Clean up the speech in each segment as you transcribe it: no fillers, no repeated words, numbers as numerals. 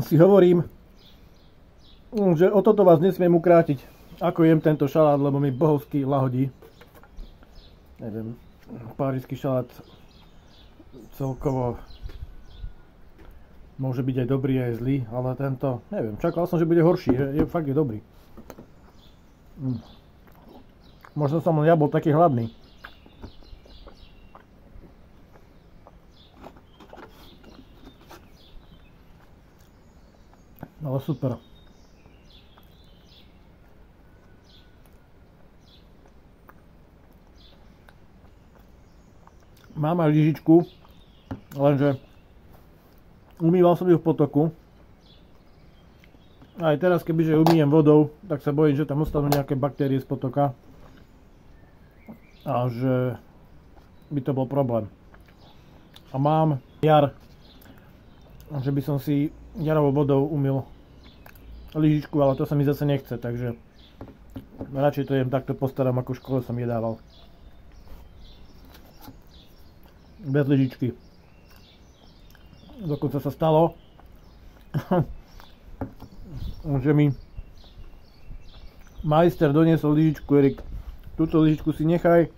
si hovorím, že o toto vás nesmiem ukrátiť, ako jem tento šalát, lebo mi bohovsky lahodí. Neviem, párizský šalát celkovo môže byť aj dobrý, aj zlý, ale tento, neviem, čakal som, že bude horší, fakt je dobrý. Možno som len ja bol taký hladný. Ale super. Mám aj lyžičku, lenže umýval som ju v potoku. Aj teraz, kebyže umýjem vodou, tak sa bojím, že tam ostanú nejaké baktérie z potoka. A že by to bol problém. A mám jar, že by som si jarovou vodou umyl lyžičku, ale to sa mi zase nechce, takže radšej to jem takto postaram, ako v škole som jedával. Bez lyžičky. Dokonca sa stalo, že mi majster doniesol lyžičku. Erik, túto lyžičku si nechaj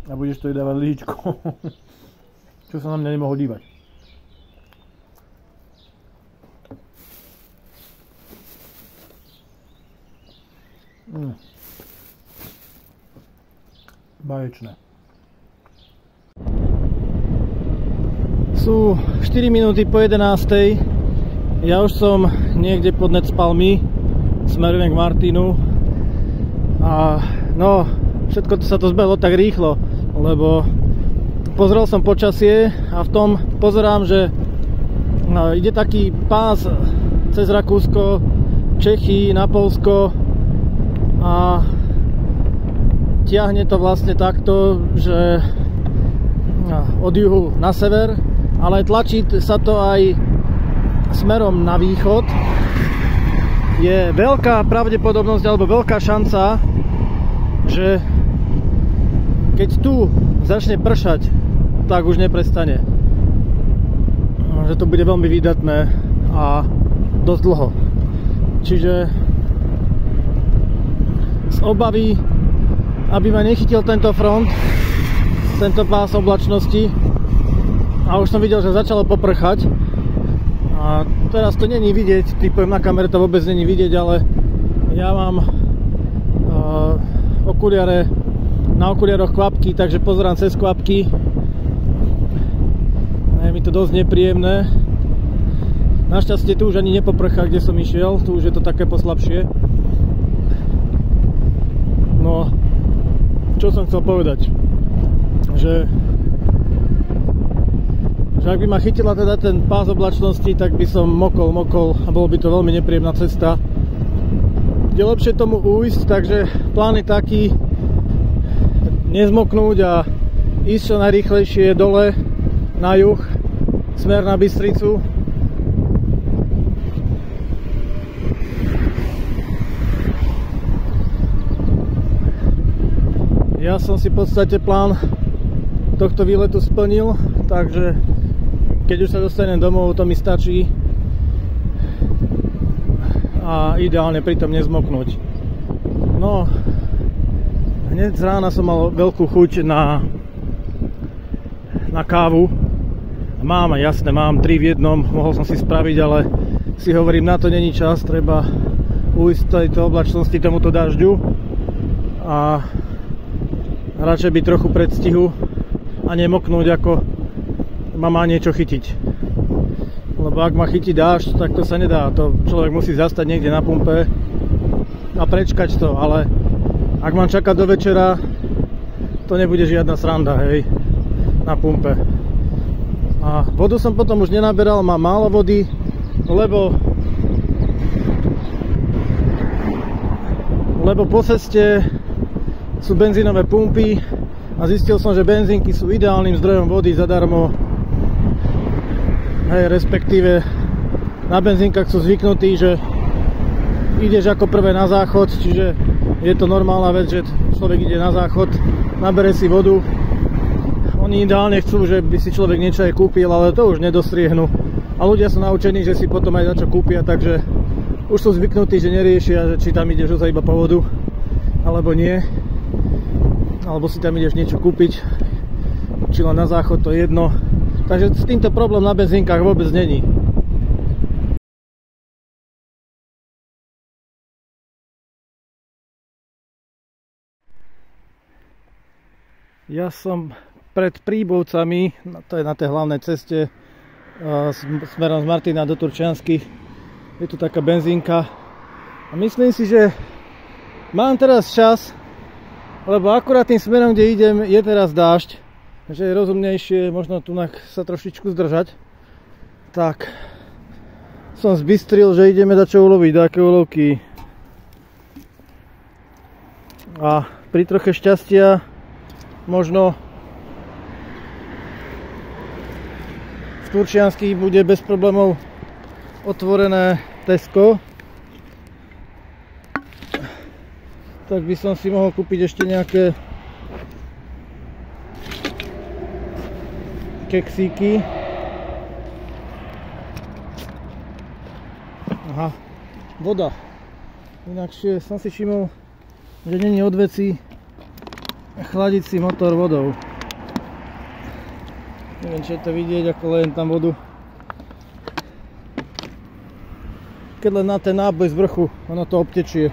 a budeš to dávať lyžičkou. Čo sa na mňa nemohol dívať. Baječné. Sú 4 minúty po 11. Ja už som niekde pod Necpalmi, smerujem k Martinu. A no, všetko sa to zbehlo tak rýchlo, lebo pozrel som počasie a v tom pozerám, že ide taký pás cez Rakúsko, Čechy, na Poľsko a tiahne to vlastne takto, že od juhu na sever, ale tlačí sa to aj smerom na východ. Je veľká pravdepodobnosť alebo veľká šanca, že keď tu začne pršať, tak už neprestane. Že to bude veľmi výdatné a dosť dlho. Čiže z obavy, aby ma nechytil tento front, tento pás oblačnosti, a už som videl, že začalo poprchať. A teraz to není vidieť, typujem na kamere, to vôbec není vidieť, ale ja mám okuliare, na okuliaroch kvapky, takže pozerám cez kvapky. Je mi to dosť nepríjemné. Našťastie tu už ani nepoprchá, kde som išiel, tu už je to také poslabšie. No, čo som chcel povedať? Že ak by ma chytila teda ten pás oblačnosti, tak by som mokol a bolo by to veľmi nepríjemná cesta. Je lepšie tomu ujsť, takže plán je taký nezmoknúť a ísť čo najrýchlejšie dole na juh, smer na Bystricu. Ja som si v podstate plán tohto výletu splnil, takže keď už sa dostanem domov, to mi stačí a ideálne pritom nezmoknúť. No, hneď z rána som mal veľkú chuť na kávu. Mám, jasné, mám 3 v jednom, mohol som si spraviť, ale si hovorím, na to není čas, treba ujsť tejto oblačnosti, tomuto dažďu a radšej byť trochu predstihu a nemoknúť, ako ma má niečo chytiť. Lebo ak ma chytí dážď, tak to sa nedá. To človek musí zastať niekde na pumpe a prečkať to, ale ak mám čakať do večera, to nebude žiadna sranda, hej, na pumpe. A vodu som potom už nenaberal, mám málo vody, lebo po ceste sú benzínové pumpy a zistil som, že benzínky sú ideálnym zdrojom vody zadarmo. Hej, respektíve na benzínkach sú zvyknutí, že ideš ako prvé na záchod, čiže je to normálna vec, že človek ide na záchod, nabere si vodu. Oni ideálne chcú, že by si človek niečo aj kúpil, ale to už nedostriehnú. A ľudia sú naučení, že si potom aj na čo kúpia, takže už sú zvyknutí, že neriešia, že či tam ideš ozaj iba po vodu, alebo nie. Alebo si tam ideš niečo kúpiť, či len na záchod, to je jedno. Takže s týmto problém na benzínkach vôbec není. Ja som pred Príbovcami, to je na tej hlavnej ceste smerom z Martina do Turčianskych. Je tu taká benzínka a myslím si, že mám teraz čas, lebo akurát tým smerom, kde idem, je teraz dážď, že je rozumnejšie možno tu sa trošičku zdržať. Tak som zbystril, že ideme dať čo uloviť, také ulovky. A pri troche šťastia možno v Turčianskych bude bez problémov otvorené Tesco. Tak by som si mohol kúpiť ešte nejaké keksíky. Aha, voda. Inakšie som si všimol, že není od veci chladiť si motor vodou. Neviem, či je to vidieť, ako lejem tam vodu. Keď len na ten náboj z vrchu, ono to obtečie.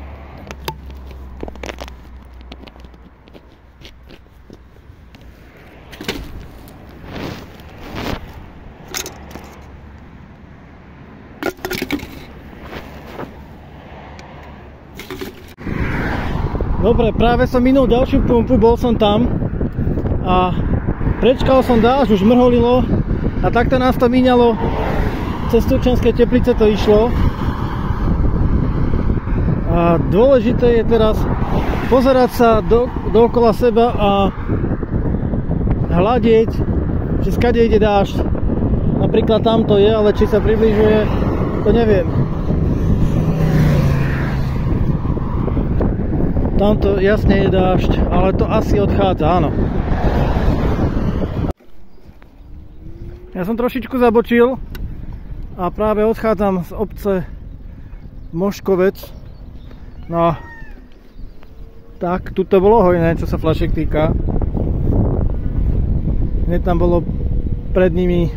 Dobre, práve som minul ďalšiu pumpu, bol som tam a prečkal som dážď, už mrholilo a takto nás to míňalo, cez Turčianske Teplice to išlo. A dôležité je teraz pozerať sa dookola seba a hľadieť, či skade ide dážď. Napríklad tam to je, ale či sa približuje, to neviem. Tamto jasne je dážď, ale to asi odchádza, áno. Ja som trošičku zabočil a práve odchádzam z obce Moškovec. No, tak, tu to bolo hojné, čo sa fľašiek týka. Hneď tam bolo pred nimi,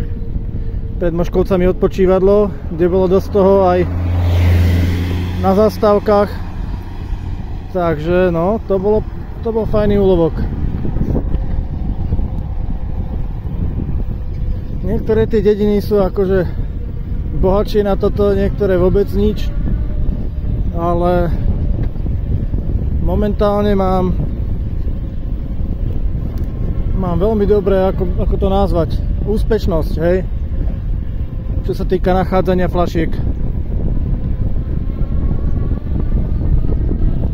pred Moškovcami odpočívadlo, kde bolo dosť toho aj na zastávkach. Takže no, to bol fajný úlovok. Niektoré tie dediny sú akože bohatšie na toto, niektoré vôbec nič. Ale momentálne mám veľmi dobré, ako to nazvať, úspešnosť, hej? Čo sa týka nachádzania fľašiek.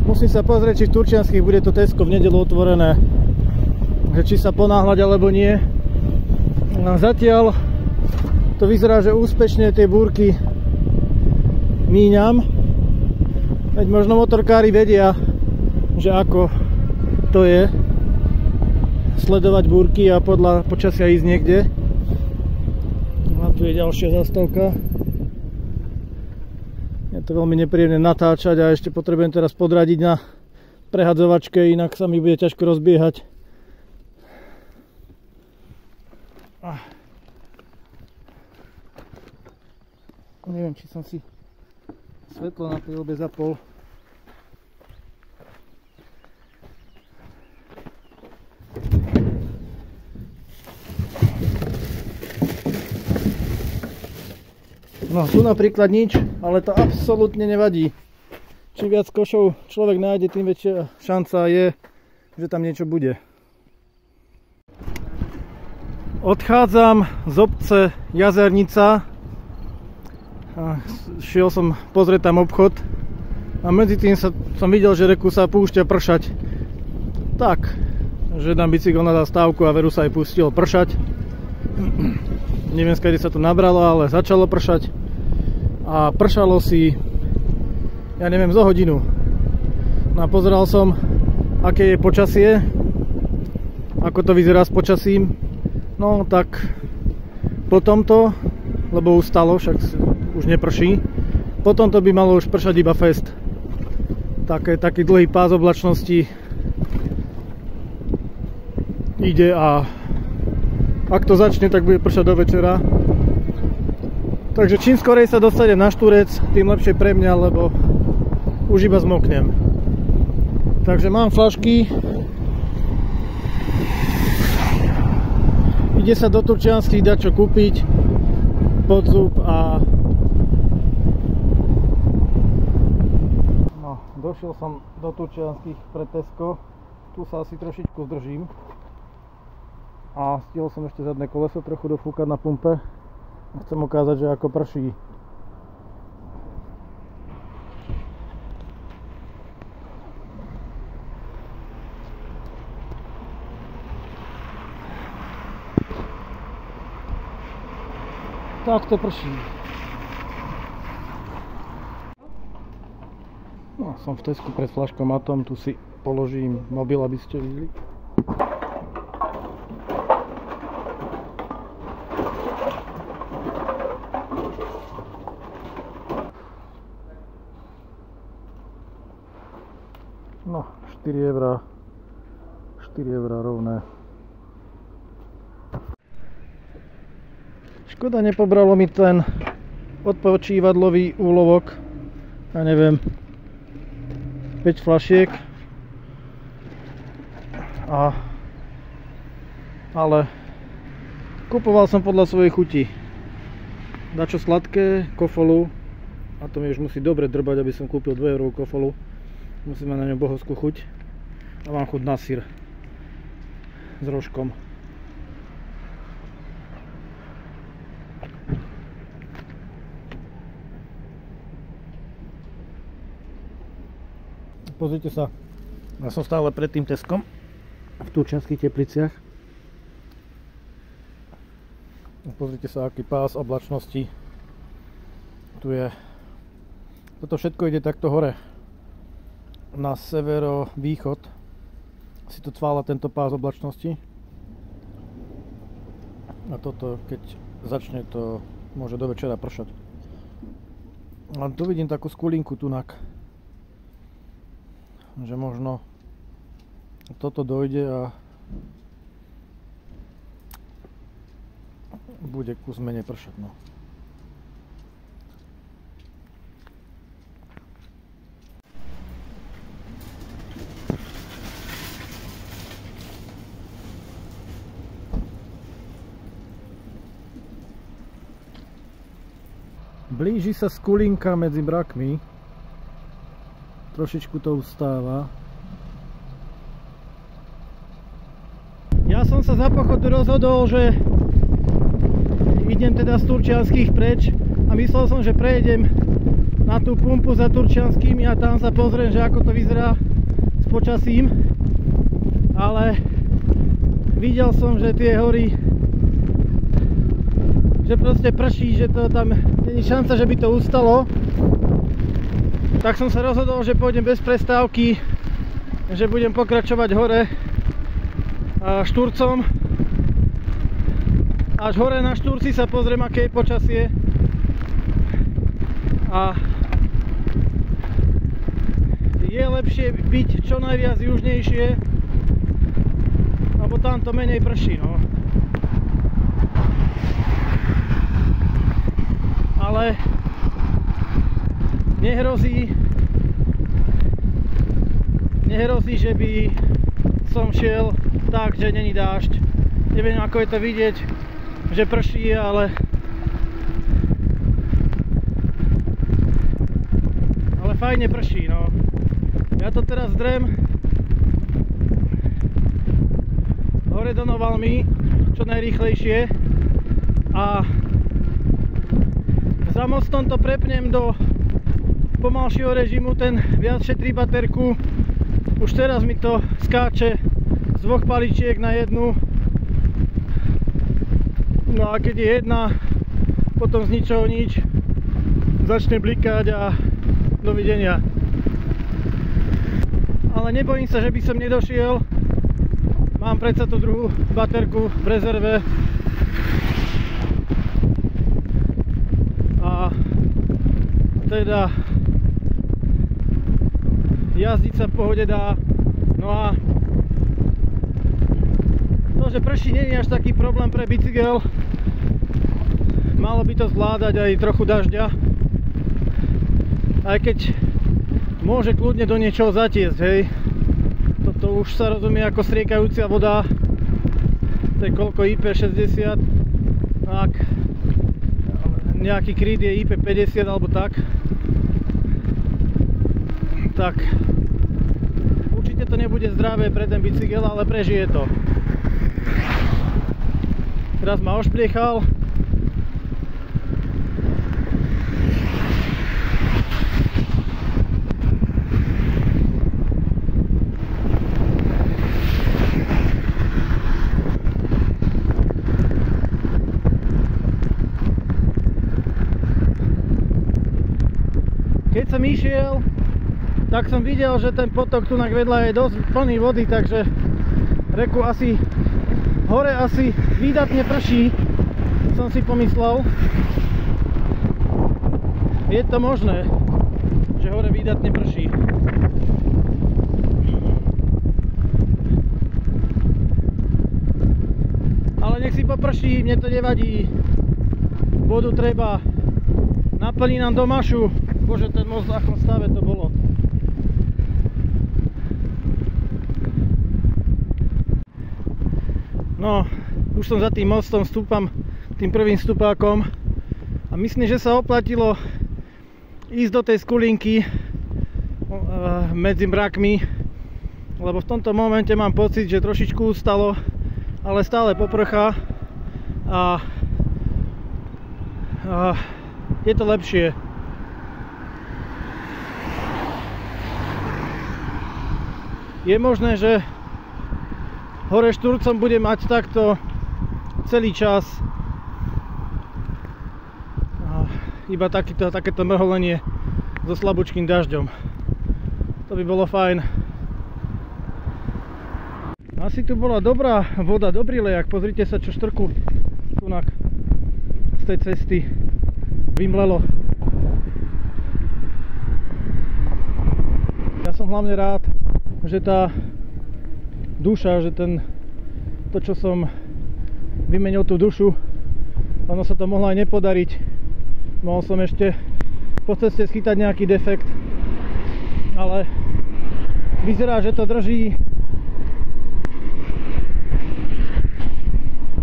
Musím sa pozrieť, či v Turčianskych bude to Tesco v nedeľu otvorené, že či sa ponáhľať alebo nie. No, zatiaľ to vyzerá, že úspešne tie búrky míňam. Veď možno motorkári vedia, že ako to je sledovať búrky a podľa počasia ísť niekde. A tu je ďalšia zastávka. Je to veľmi nepríjemné natáčať a ešte potrebujem teraz podradiť na prehadzovačke, inak sa mi bude ťažko rozbiehať. Neviem, či som si svetlo na tej obe zapol. No, tu napríklad nič, ale to absolútne nevadí. Čím viac košov človek nájde, tým väčšia šanca je, že tam niečo bude. Odchádzam z obce Jazernica. Šiel som pozrieť tam obchod a medzi tým som videl, že reku sa púšťa pršať. Tak, že dám bicykel na zastávku a veru sa aj pustilo pršať. Neviem, skade sa to nabralo, ale začalo pršať. A pršalo si, ja neviem, zo hodinu. No a pozeral som, aké je počasie, ako to vyzerá s počasím. No tak po tomto lebo ustalo, však už neprší. Potom to by malo už pršať iba fest. Taký dlhý pás oblačnosti ide a ak to začne, tak bude pršať do večera. Takže čím skorej sa dostanem na Štúrec, tým lepšie pre mňa, lebo už iba zmoknem. Takže mám fľašky. Ide sa do Turčianskych dať čo kúpiť, podzub a... No, došiel som do Turčianskych pre Tesco. Tu sa asi trošičku zdržím. A stihol som ešte zadné koleso trochu dofúkať na pumpe. Chcem ukázať, že ako prší. Tak to prší. No, som v Tesku pred flaškomatom, tu si položím mobil, aby ste videli. No, 4 eurá rovné. Škoda, nepobralo mi ten odpočívadlový úlovok. Ja neviem, 5 fľašiek. Ale kupoval som podľa svojej chuti. Dačo sladké, kofolu. A to mi už musí dobre drbať, aby som kúpil 2 € kofolu. Musím mať na ňom bohovskú chuť. A mám chuť na syr s rožkom. Pozrite sa, ja som stále pred tým Teskom v Turčianskych Tepliciach. Pozrite sa, aký pás oblačnosti tu je. Toto všetko ide takto hore na severovýchod. Si to cvála tento pás oblačnosti. A toto, keď začne, to môže do večera pršať. A tu vidím takú skulinku tunak, že možno toto dojde a bude kus menej pršať. No. Blíži sa skulinka medzi brakmi. Trošičku to ustáva. Ja som sa za pochodu rozhodol, že idem teda z Turčianskych preč a myslel som, že prejdem na tú pumpu za Turčianskými a tam sa pozriem, že ako to vyzerá s počasím. Ale videl som, že tie hory, že proste prší, že to tam není šanca, že by to ustalo. Tak som sa rozhodol, že pôjdem bez prestávky, že budem pokračovať hore Štúrcom. Až hore na Štúrci sa pozriem, aké je počasie. A je lepšie byť čo najviac južnejšie, lebo tam to menej prší, no. Ale nehrozí, že by som šiel tak, že není dážď. Neviem, ako je to vidieť, že prší, ale fajne prší, no. Ja to teraz drem hore do Novalmy čo najrýchlejšie a za mostom to prepnem do pomalšieho režimu, ten viac šetrí baterku. Už teraz mi to skáče z 2 paličiek na 1. No a keď je 1, potom z ničoho nič začne blikať a dovidenia. Ale nebojím sa, že by som nedošiel. Mám predsa tú druhú baterku v rezerve. teda jazdiť sa v pohode dá. No a to, že prší, nie je až taký problém pre bicykel. Malo by to zvládať aj trochu dažďa, aj keď môže kľudne do niečoho zatiesť, hej. Toto už sa rozumie ako striekajúca voda. To je koľko, IP60, ak nejaký kryt je IP50 alebo tak určite to nebude zdravé pre ten bicykel, ale prežije to. Teraz ma ošpliechal. Keď som išiel, tak som videl, že ten potok tu vedľa je dosť plný vody, takže reku asi hore asi výdatne prší, som si pomyslel. Je to možné, že hore výdatne prší. Ale nech si poprší, mne to nevadí. Vodu treba. Naplní nám domašu. Bože, ten most v akom stave to bolo. No, už som za tým mostom, stúpam tým prvým stupákom a myslím, že sa oplatilo ísť do tej skulinky medzi mrakmi, lebo v tomto momente mám pocit, že trošičku ustalo, ale stále poprchá a je to lepšie. Je možné, že hore Šturcom bude mať takto celý čas. Iba takéto mrholenie so slabúčkým dažďom. To by bolo fajn. Asi tu bola dobrá voda, dobrý lejak. Pozrite sa, čo štrku tunak z tej cesty vymlelo. Ja som hlavne rád, že tá duša, že to, čo som vymenil tú dušu, ono sa to mohlo aj nepodariť. Mohol som ešte po ceste schytať nejaký defekt, ale vyzerá, že to drží,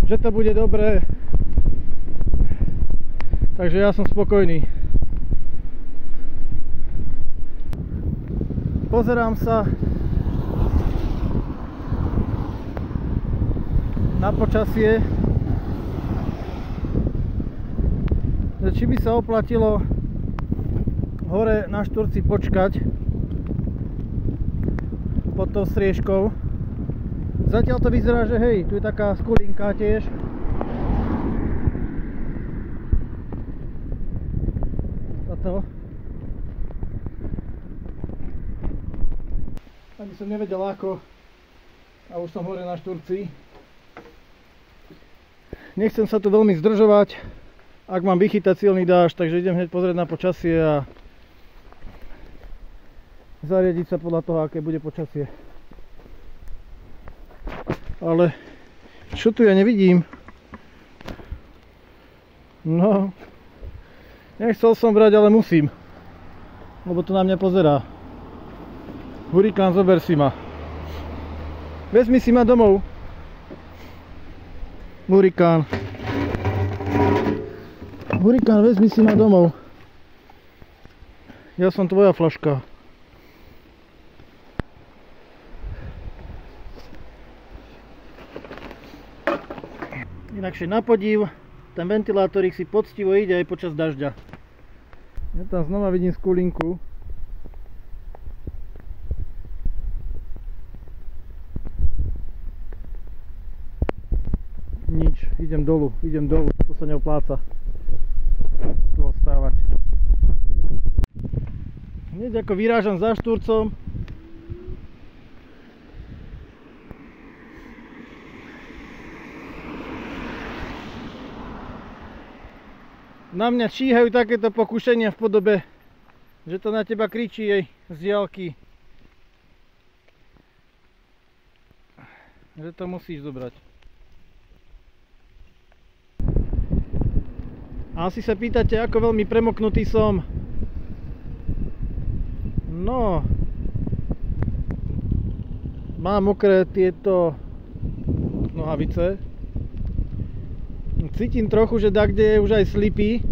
že to bude dobré, takže ja som spokojný. Pozerám sa na počasie, že či by sa oplatilo hore na Šturci počkať pod tou striežkou. Zatiaľ to vyzerá, že hej, tu je taká skulinka tiež. Toto. Ani som nevedel ako a už som hore na Šturci. Nechcem sa tu veľmi zdržovať, ak mám vychytať silný dážď, takže idem hneď pozrieť na počasie a zariadiť sa podľa toho, aké bude počasie. Ale čo tu ja nevidím? No, nechcel som brať, ale musím, lebo to na mňa pozerá. Hurikán, zober si ma. Vezmi si ma domov. Hurikán. Hurikán, vezmi si ma domov. Ja som tvoja flaška. Inakšie na podiv, ten ventilátorik si poctivo ide aj počas dažďa. Ja tam znova vidím skulinku. Nič, idem dolu, to sa neopláca tu ostávať. Hneď ako vyrážam za Šturcom, na mňa číhajú takéto pokušenia v podobe že to na teba kričí jej z diaľky. Že to musíš zobrať. A asi sa pýtate, ako veľmi premoknutý som. No, mám mokré tieto nohavice. Cítim trochu, že dakde je už aj slipy,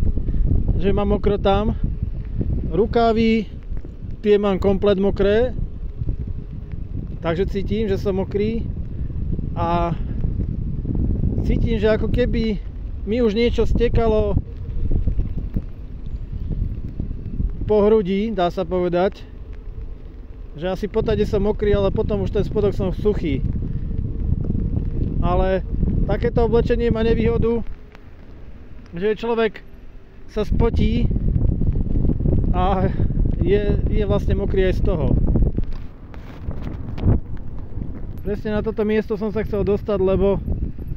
že mám mokro tam. Rukávy, tie mám komplet mokré. Takže cítim, že som mokrý. A cítim, že ako keby mi už niečo stekalo po hrudi, dá sa povedať. Že asi po tade som mokrý, ale potom už ten spodok som suchý. Ale takéto oblečenie má nevýhodu, že človek sa spotí a je vlastne mokrý aj z toho. Presne na toto miesto som sa chcel dostať, lebo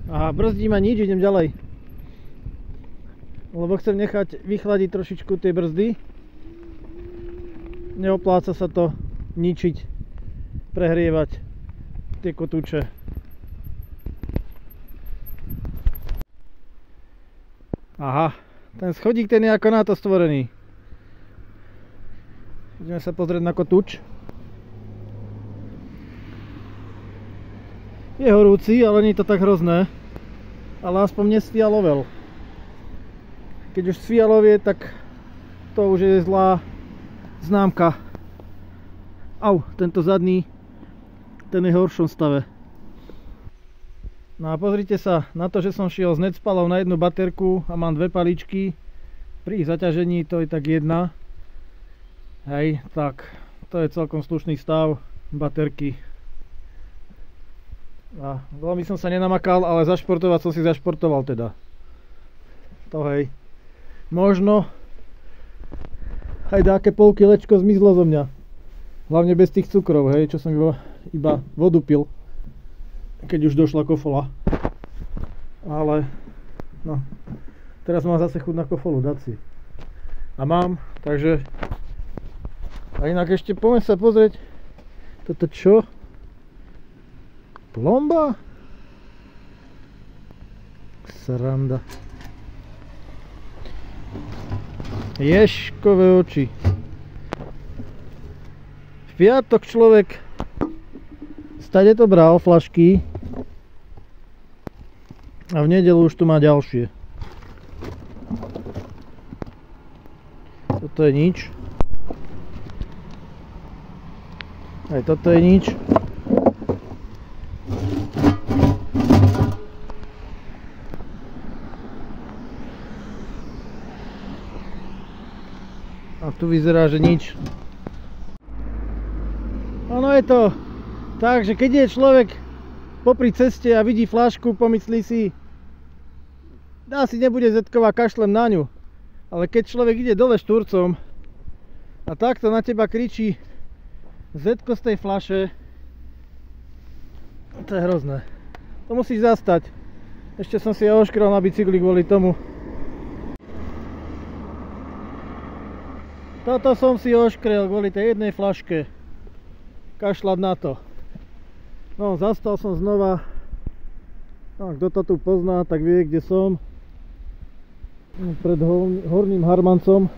brzdí ma nič, idem ďalej. Lebo chcem nechať vychladiť trošičku tie brzdy. Neopláca sa to ničiť, prehrievať tie kotúče. Aha, ten schodík ten je ako na to stvorený. Ideme sa pozrieť na kotúč. Je horúci, ale nie je to tak hrozné. Ale aspoň nesfialovel. Keď už sfialovie, tak to už je zlá známka. Au, tento zadný, ten je v horšom stave. No a pozrite sa na to, že som šiel z Netspalov na jednu baterku a mám dve paličky. Pri ich zaťažení to je tak jedna. Hej, tak to je celkom slušný stav baterky. A veľmi som sa nenamakal, ale zašportovať som si zašportoval teda. To hej. Možno aj dáke pol kilečko zmizlo zo mňa. Hlavne bez tých cukrov, hej, čo som iba vodu pil, keď už došla kofola. Ale, no, teraz mám zase chuť na kofolu, dať si. A mám, takže, a inak ešte poďme sa pozrieť, toto čo? Plomba? Sranda. Ješkové oči. V piatok človek stade to bral flašky a v nedeľu už tu má ďalšie. Toto je nič. Aj toto je nič. A tu vyzerá, že nič. Ono je to tak, že keď je človek popri ceste a vidí fľašku, pomyslí si, asi nebude zetková, kašlem na ňu. Ale keď človek ide dole štúrcom a takto na teba kričí zetko z tej fľaše, to je hrozné. To musíš zastať. Ešte som si ja oškrel na bicykli kvôli tomu. Toto som si oškrel kvôli tej jednej fľaške. Kašľať na to. No, zastal som znova. No, kto to tu pozná, tak vie, kde som. Pred Horným Harmancom.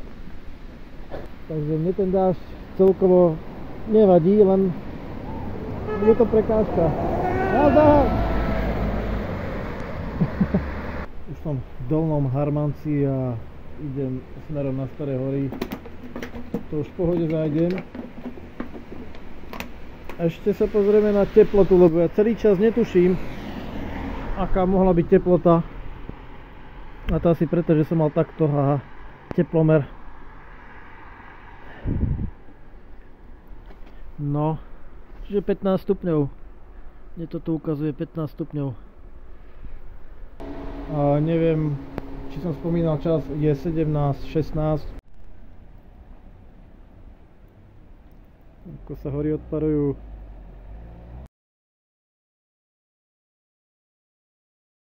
Takže mne ten dážď celkovo nevadí, len je to prekážka. Nazdar! Už som v Dolnom Harmanci a idem smerom na Staré hory. To už v pohode zájdem. Ešte sa pozrieme na teplotu, lebo ja celý čas netuším, aká mohla byť teplota. A to asi preto, že som mal takto teplomer. No, čiže 15 stupňov. Mne to tu ukazuje 15 stupňov. A neviem, či som spomínal čas, je 17:16. Ako sa hory odparujú.